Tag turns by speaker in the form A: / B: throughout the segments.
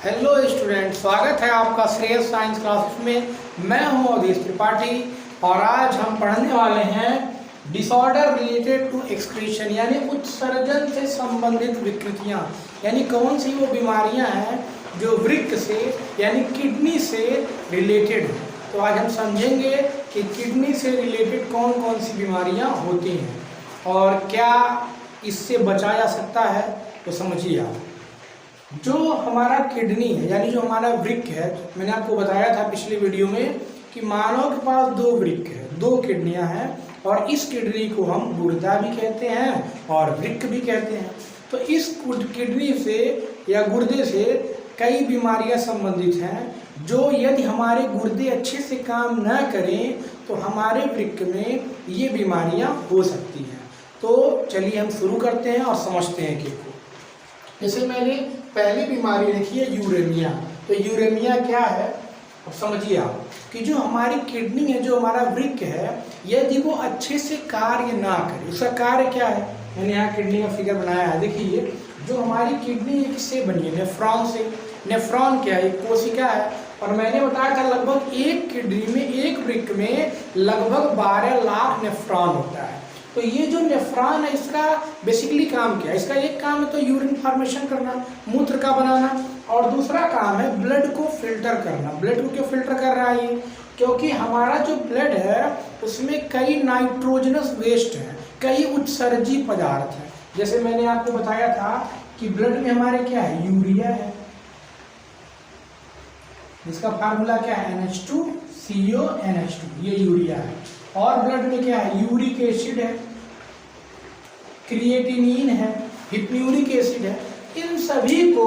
A: Hello student, स्वागत है आपका श्रेयस साइंस क्लासेस में। मैं हूं अवधेश त्रिपाठी और आज हम पढ़ने वाले हैं डिसऑर्डर रिलेटेड टू एक्सक्रीशन, यानी उत्सर्जन से संबंधित विकृतियां। यानी कौन सी वो बीमारियां हैं जो वृक्क से यानी किडनी से रिलेटेड हैं। तो आज हम समझेंगे कि किडनी से रिलेटेड कौन कौन सी बीमारियां होती हैं और क्या इससे बचा जा सकता है। तो समझिए आप, जो हमारा किडनी है यानी जो हमारा वृक्क है, मैंने आपको बताया था पिछले वीडियो में कि मानव के पास दो वृक्क है, दो किडनियां हैं और इस किडनी को हम गुर्दा भी कहते हैं और वृक्क भी कहते हैं। तो इस किडनी से या गुर्दे से कई बीमारियां संबंधित हैं जो यदि हमारे गुर्दे अच्छे से काम न करें तो हमारे वृक्क में ये बीमारियां हो सकती हैं। तो चलिए हम शुरू करते हैं और समझते हैं कि जैसे मैंने पहली बीमारी लिखी है यूरेमिया। तो यूरेमिया क्या है, अब समझिए आप कि जो हमारी किडनी है, जो हमारा वृक्क है, यदि वो अच्छे से कार्य ना करे, उसका कार्य क्या है। मैंने यहाँ किडनी का फिगर बनाया है, देखिए जो हमारी किडनी है किससे बनी है, नेफ्रॉन से। नेफ्रॉन क्या है, एक कोशिका है और मैंने बताया था लगभग एक किडनी में, एक वृक्क में लगभग 12 लाख नेफ्रॉन होता है। तो ये जो नेफ्रॉन है इसका बेसिकली काम क्या है, इसका एक काम है तो यूरिन फॉर्मेशन करना, मूत्र का बनाना, और दूसरा काम है ब्लड को फिल्टर करना। ब्लड को क्यों फिल्टर कर रहा है ये, क्योंकि हमारा जो ब्लड है उसमें कई नाइट्रोजनस वेस्ट हैं, कई उत्सर्जी पदार्थ हैं। जैसे मैंने आपको बताया था कि ब्लड में हमारे क्या है, यूरिया है, इसका फार्मूला क्या है, NH2CO NH2, ये यूरिया है। और ब्लड में क्या है, यूरिक एसिड है, क्रिएटिनिन है, हिप्यूरिक एसिड है। इन सभी को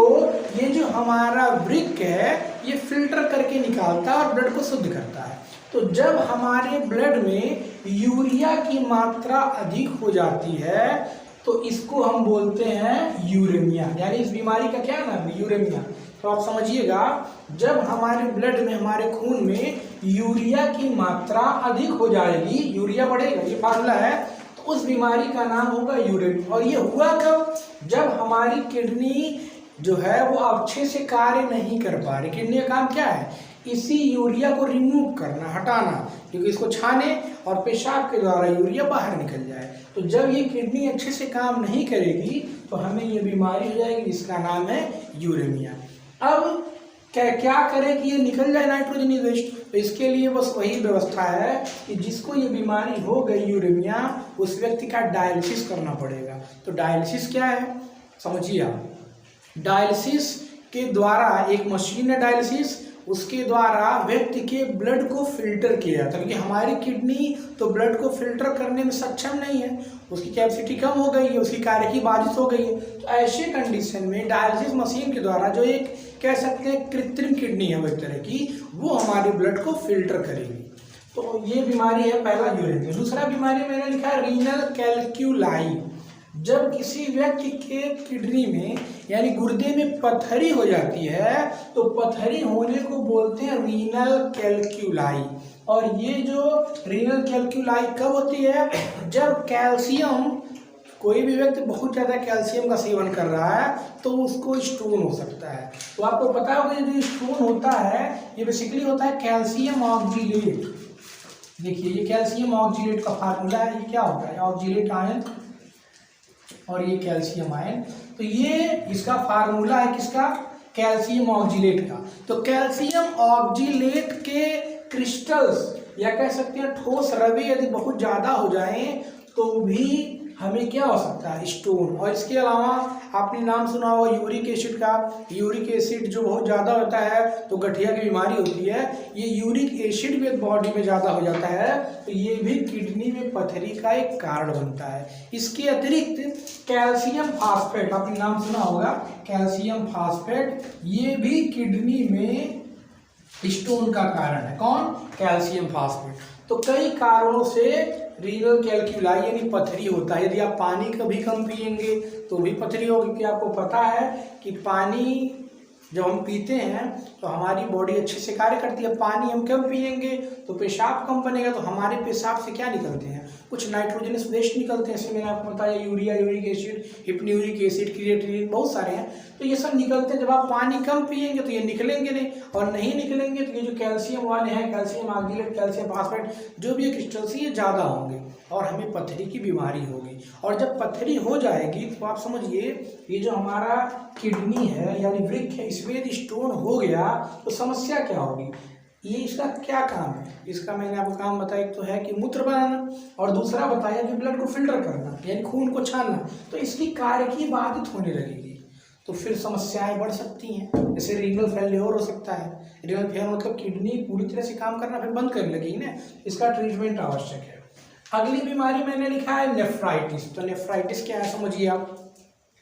A: ये जो हमारा वृक्क है ये फिल्टर करके निकालता है और ब्लड को शुद्ध करता है। तो जब हमारे ब्लड में यूरिया की मात्रा अधिक हो जाती है तो इसको हम बोलते हैं यूरेमिया, यानी इस बीमारी का क्या नाम है, यूरेमिया। तो आप समझिएगा, जब हमारे ब्लड में, हमारे खून में यूरिया की मात्रा अधिक हो जाएगी, यूरिया बढ़ेगा, ये फार्मूला है, तो उस बीमारी का नाम होगा यूरेमिया। और ये हुआ कब, जब हमारी किडनी जो है वो अच्छे से कार्य नहीं कर पा रही। किडनी का काम क्या है, इसी यूरिया को रिमूव करना, हटाना, क्योंकि इसको छाने और पेशाब के द्वारा यूरिया बाहर निकल जाए। तो जब ये किडनी अच्छे से काम नहीं करेगी तो हमें ये बीमारी हो जाएगी जिसका नाम है यूरेमिया। अब क्या करें कि ये निकल जाए नाइट्रोजन वेस्ट, तो इसके लिए बस वही व्यवस्था है कि जिसको ये बीमारी हो गई यूरेमिया, उस व्यक्ति का डायलिसिस करना पड़ेगा। तो डायलिसिस क्या है समझिए आप, डायलिसिस के द्वारा एक मशीन है डायलिसिस, उसके द्वारा व्यक्ति के ब्लड को फिल्टर किया जाता है, क्योंकि हमारी किडनी तो ब्लड को फिल्टर करने में सक्षम नहीं है, उसकी कैपेसिटी कम हो गई है, उसकी कार्य की बाधित हो गई है। तो ऐसे कंडीशन में डायलिसिस मशीन के द्वारा, जो एक कह सकते हैं कृत्रिम किडनी है वो एक तरह की, वो हमारे ब्लड को फिल्टर करेगी। तो ये बीमारी है पहला यूरेमिया। दूसरा बीमारी मैंने लिखा है रीनल कैल्क्यूलाई। जब किसी व्यक्ति के किडनी में यानी गुर्दे में पथरी हो जाती है तो पथरी होने को बोलते हैं रीनल कैल्क्यूलाई। और ये जो रीनल कैल्क्यूलाई कब होती है, जब कैल्शियम, कोई भी व्यक्ति बहुत ज़्यादा कैल्शियम का सेवन कर रहा है तो उसको स्टोन हो सकता है। तो आपको पता होगा जो स्टोन होता है ये बेसिकली होता है कैल्शियम ऑक्जीलेट। देखिए ये कैल्शियम ऑक्जीलेट का फार्मूला है, ये क्या होता है, ऑक्जीलेट आयन और ये कैल्शियम आयन। तो ये इसका फार्मूला है किसका, कैल्शियम ऑक्जीलेट का। तो कैल्शियम ऑक्जीलेट के क्रिस्टल्स या कह सकते हैं ठोस रवे यदि बहुत ज़्यादा हो जाएं तो भी हमें क्या हो सकता है, स्टोन। और इसके अलावा आपने नाम सुना होगा यूरिक एसिड का। यूरिक एसिड जो बहुत ज़्यादा होता है तो गठिया की बीमारी होती है। ये यूरिक एसिड भी बॉडी में ज़्यादा हो जाता है तो ये भी किडनी में पथरी का एक कारण बनता है। इसके अतिरिक्त कैल्शियम फास्फेट, आपने नाम सुना होगा, कैल्शियम फास्फेट, ये भी किडनी में स्टोन का कारण है। कौन, कैल्शियम फास्फेट। तो कई कारणों से रीनल कैल्क्यूलाई यानी पथरी होता है। यदि आप पानी कभी कम पिएंगे तो भी पथरी होगी, क्योंकि आपको पता है कि पानी जब हम पीते हैं तो हमारी बॉडी अच्छे से कार्य करती है। पानी हम कम पिएंगे तो पेशाब कम बनेगा, तो हमारे पेशाब से क्या निकलते हैं, कुछ नाइट्रोजनस वेस्ट निकलते हैं, जैसे मैंने आपको बताया urea, uric acid, hippuric acid, creatinine, बहुत सारे हैं। तो ये सब निकलते हैं। जब आप पानी कम पिएंगे तो ये निकलेंगे नहीं, और नहीं निकलेंगे तो ये जो कैल्शियम वाले हैं, कैल्शियम ऑक्जेलेट, कैल्शियम फास्फेट, जो भी क्रिस्टल्स ये ज़्यादा होंगे और हमें पथरी की बीमारी होगी। और जब पथरी हो जाएगी तो आप समझिए ये जो हमारा किडनी है यानी वृक्क है, इसमें यदि स्टोन हो गया तो समस्या क्या होगी। ये इसका क्या काम है, इसका मैंने आपको काम बताया, एक तो है कि मूत्र बनाना और दूसरा बताया कि ब्लड को फिल्टर करना यानी खून को छानना। तो इसकी कार्यकी बाधित होने लगेगी तो फिर समस्याएं बढ़ सकती हैं, जैसे रीनल फेल्योर हो सकता है। रीनल फेल्योर मतलब किडनी पूरी तरह से काम करना फिर बंद करने लगेगी ना, इसका ट्रीटमेंट आवश्यक है। अगली बीमारी मैंने लिखा है नेफ्राइटिस। तो नेफ्राइटिस क्या है समझिए आप,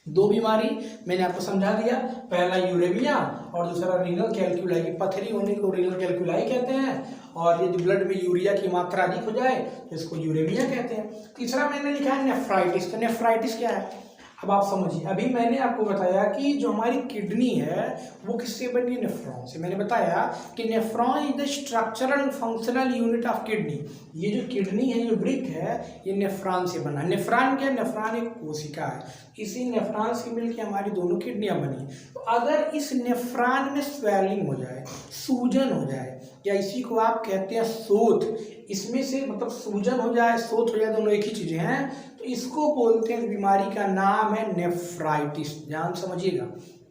A: दो बीमारी मैंने आपको समझा दिया, पहला यूरेमिया और दूसरा रीनल कैल्कुलाई की पथरी होने को रीनल कैल्कुलाई कहते हैं, और यदि ब्लड में यूरिया की मात्रा अधिक हो जाए तो इसको यूरेमिया कहते हैं। तीसरा मैंने लिखा है नेफ्राइटिस। तो नेफ्राइटिस क्या है अब आप समझिए। अभी मैंने आपको बताया कि जो हमारी किडनी है वो किससे बनी है, नेफ्रॉन से। मैंने बताया कि nephron is the structural and functional unit of kidney. ये जो किडनी है, जो वृक्क है, ये नेफ्रॉन से बना। नेफ्रॉन क्या है, नेफ्रॉन एक कोशिका है, इसी नेफ्रॉन से मिलकर हमारी दोनों किडनियां बनी। तो अगर इस नेफ्रॉन में स्वेलिंग हो जाए, सूजन हो जाए, या इसी को आप कहते हैं शोथ, इसमें से मतलब सूजन हो जाए, शोथ हो जाए, दोनों एक ही चीजें हैं, तो इसको बोलते हैं, बीमारी का नाम है नेफ्राइटिस। ध्यान समझिएगा,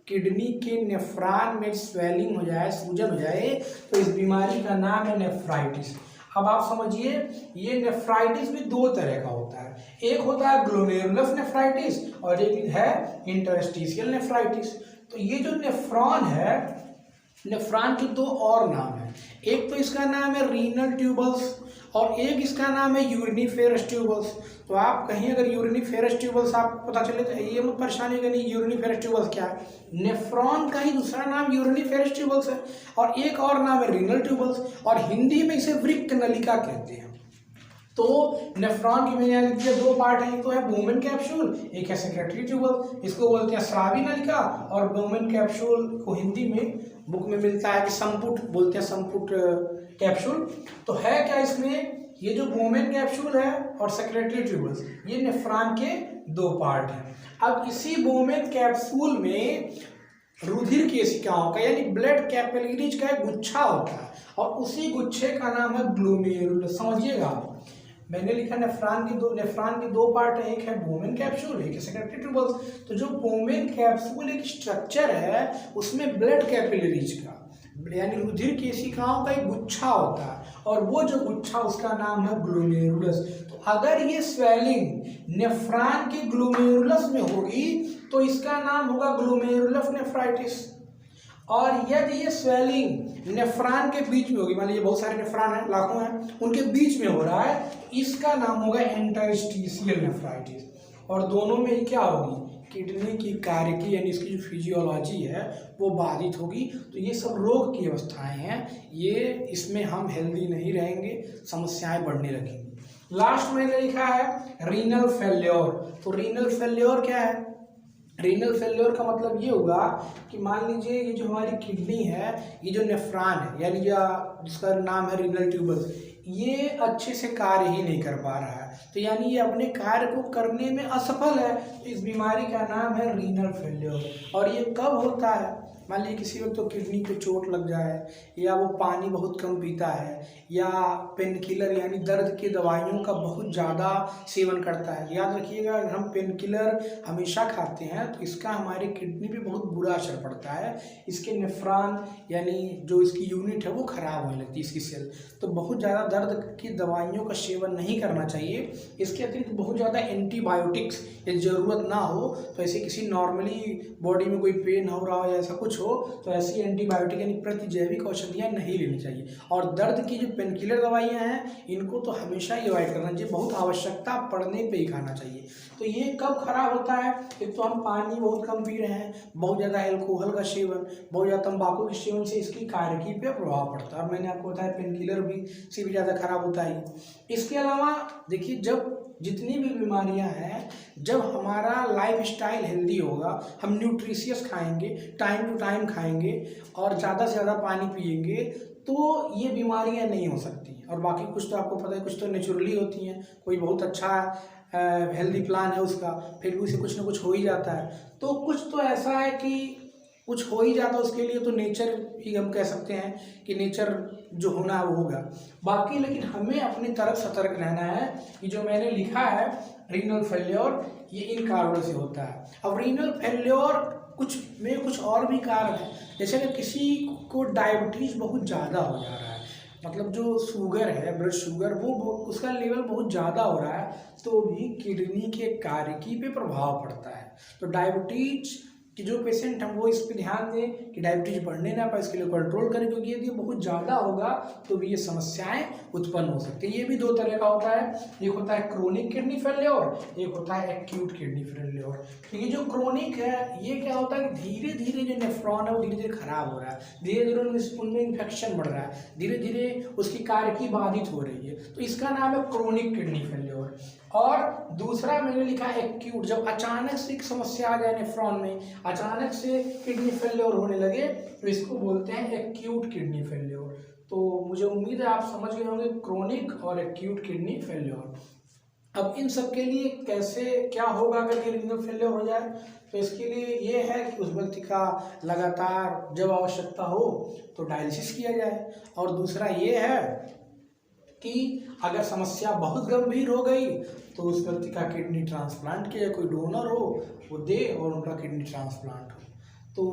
A: किडनी के नेफ्रॉन में स्वेलिंग हो जाए, सूजन हो जाए, तो इस बीमारी का नाम है नेफ्राइटिस। अब आप समझिए ये नेफ्राइटिस भी दो तरह का होता है, एक होता है ग्लोमेरुलस नेफ्राइटिस और एक है इंटरस्टिशियल नेफ्राइटिस। तो ये जो नेफ्रॉन है, नेफ्रॉन के दो और नाम है, एक तो इसका नाम है रीनल ट्यूबल्स और एक इसका नाम है यूरिनिफेरस ट्यूबल्स। तो आप कहीं अगर यूरिनिफेरस ट्यूबल्स आपको पता चले तो ये मत परेशानी करनी यूरिनिफेरस ट्यूबल्स क्या है। नेफ्रॉन का ही दूसरा नाम यूरिनिफेरस ट्यूबल्स है और एक और नाम है रीनल ट्यूबल्स, और हिंदी में इसे वृक्क नलिका कहते हैं। तो नेफ्रॉन की मैंने लिख दिया दो पार्ट है, एक तो है बोमेन कैप्सूल, एक है सेक्रेटरी ट्यूबल, इसको बोलते हैं स्रावी नलिका, और बोमेन कैप्सूल को हिंदी में बुक में मिलता है कि संपुट, बोलते हैं संपुट कैप्सूल। तो है क्या इसमें, ये जो बोमेन कैप्सूल है और सेक्रेटरी ट्यूबल्स, ये नेफ्रॉन के दो पार्ट हैं। अब इसी बोमेन कैप्सूल में रुधिर केशिकाओं का यानी ब्लड कैपिलरीज का एक गुच्छा होता है और उसी गुच्छे का नाम है ग्लोमेरुलस। समझिएगा, मैंने लिखा नेफ्रॉन के दो पार्ट है, एक है बोमेन कैप्सूल, एक है सेक्रेटरी ट्यूबल्स। तो जो बोमेन कैप्सूल एक स्ट्रक्चर है, उसमें ब्लड कैपिलरीज का यानी रुधिर केशिकाओं का एक गुच्छा होता है और वो जो गुच्छा उसका नाम है ग्लोमेरुलस। तो अगर ये स्वेलिंग नेफ्रॉन के ग्लोमेरुलस में होगी तो इसका नाम होगा ग्लोमेरुलर नेफ्राइटिस, और यदि ये स्वेलिंग नेफ्रॉन के बीच में होगी, मान लीजिए बहुत सारे नेफ्रॉन हैं, लाखों हैं, उनके बीच में हो रहा है, इसका नाम होगा इंटरस्टिशियल नेफ्राइटिस। और दोनों में ही क्या होगी, किडनी की कार्य की यानी इसकी जो फिजियोलॉजी है वो बाधित होगी। तो ये सब रोग की अवस्थाएं हैं, ये इसमें हम हेल्दी नहीं रहेंगे, समस्याएं बढ़ने लगेंगी। लास्ट मैंने लिखा है रीनल फेल्योर। तो रीनल फेल्योर क्या है, रीनल फेल्योर का मतलब ये होगा कि मान लीजिए ये जो हमारी किडनी है, ये जो नेफ्रॉन है यानी जिसका नाम है रीनल ट्यूबल्स, ये अच्छे से कार्य ही नहीं कर पा रहा है, तो यानी ये अपने कार्य को करने में असफल है। तो इस बीमारी का नाम है रीनल फेल्योर। और ये कब होता है, मान लीजिए किसी वक्त तो किडनी पे चोट लग जाए, या वो पानी बहुत कम पीता है, या पेन किलर यानी दर्द की दवाइयों का बहुत ज़्यादा सेवन करता है। याद रखिएगा, अगर हम पेन किलर हमेशा खाते हैं तो इसका हमारे किडनी पे बहुत बुरा असर पड़ता है, इसके नेफ्रॉन यानी जो इसकी यूनिट है वो ख़राब होने लगती है, इसकी सेल। तो बहुत ज़्यादा दर्द की दवाइयों का सेवन नहीं करना चाहिए। इसके अतिरिक्त बहुत ज़्यादा एंटीबायोटिक्स यदि ज़रूरत ना हो, तो ऐसे किसी नॉर्मली बॉडी में कोई पेन हो रहा हो या ऐसा कुछ हो, तो ऐसी एंटीबायोटिक यानी प्रतिजैविक औषधियाँ नहीं लेनी चाहिए। और दर्द की जो पेनकिलर दवाइयाँ हैं इनको तो हमेशा ही अवॉइड करना चाहिए, बहुत आवश्यकता पड़ने पे ही खाना चाहिए। तो ये कब खराब होता है, एक तो हम पानी बहुत कम पी रहे हैं, बहुत ज़्यादा अल्कोहल का सेवन, बहुत ज़्यादा तंबाकू के सेवन से इसकी कार्यकी पे प्रभाव पड़ता है। और मैंने आपको बताया पेनकिलर भी से भी ज़्यादा खराब होता है। इसके अलावा देखिए, जब जितनी भी बीमारियां हैं, जब हमारा लाइफ स्टाइल हेल्दी होगा, हम न्यूट्रिशियस खाएंगे, टाइम टू टाइम खाएंगे और ज़्यादा से ज़्यादा पानी पिएंगे, तो ये बीमारियां नहीं हो सकती। और बाकी कुछ तो आपको पता है, कुछ तो नेचुरली होती हैं, कोई बहुत अच्छा हेल्दी प्लान है उसका, फिर भी उसे कुछ ना कुछ हो ही जाता है। तो कुछ तो ऐसा है कि कुछ हो ही जाता है, उसके लिए तो नेचर ही हम कह सकते हैं कि नेचर जो होना है वो होगा। बाकी लेकिन हमें अपनी तरफ सतर्क रहना है कि जो मैंने लिखा है रीनल फेल्योर, ये इन कारणों से होता है। अब रीनल फेल्योर कुछ और भी कारण है, जैसे कि किसी को डायबिटीज बहुत ज़्यादा हो जा रहा है, मतलब जो शुगर है, ब्लड शुगर, वो उसका लेवल बहुत ज़्यादा हो रहा है, तो भी किडनी के कार्यकी पे प्रभाव पड़ता है। तो डायबिटीज कि जो पेशेंट हम वो इस पे ध्यान दें कि डायबिटीज बढ़ने ना पाए, इसके लिए कंट्रोल करें, क्योंकि यदि बहुत ज़्यादा होगा तो भी ये समस्याएं उत्पन्न हो सकती है। ये भी दो तरह का होता है, एक होता है क्रोनिक किडनी फेल्योर, एक होता है एक्यूट किडनी फेल्योर। ये जो क्रोनिक है, ये क्या होता है कि धीरे धीरे जो नेफ्रॉन है वो धीरे धीरे खराब हो रहा है, धीरे धीरे उनमें इन्फेक्शन बढ़ रहा है, धीरे धीरे उसकी कार्यकी बाधित हो रही है, तो इसका नाम है क्रोनिक किडनी फेल्योर। और दूसरा मैंने लिखा है एक्यूट, जब अचानक से एक समस्या आ जाए नेफ्रॉन में, अचानक से किडनी फेल्योर होने लगे, तो इसको बोलते हैं एक्यूट किडनी फेल्योर। तो मुझे उम्मीद है आप समझ गए होंगे क्रोनिक और एक्यूट किडनी फेल्योर। अब इन सब के लिए कैसे क्या होगा अगर ये रीनल फेल्योर हो जाए, तो इसके लिए ये है कि उस व्यक्ति का लगातार जब आवश्यकता हो तो डायलिसिस किया जाए, और दूसरा ये है कि अगर समस्या बहुत गंभीर हो गई तो उस व्यक्ति का किडनी ट्रांसप्लांट किया, कोई डोनर हो वो दे और उनका किडनी ट्रांसप्लांट हो। तो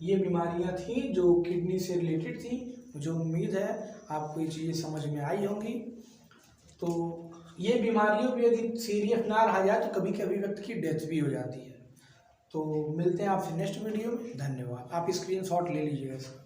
A: ये बीमारियां थी जो किडनी से रिलेटेड थी। मुझे उम्मीद है आपको ये चीज़ें समझ में आई होंगी। तो ये बीमारियों भी यदि सीरियस ना रहा जाए तो कभी कभी व्यक्ति की डेथ भी हो जाती है। तो मिलते हैं आपसे नेक्स्ट वीडियो में। धन्यवाद। आप स्क्रीनशॉट ले लीजिएगा इसका।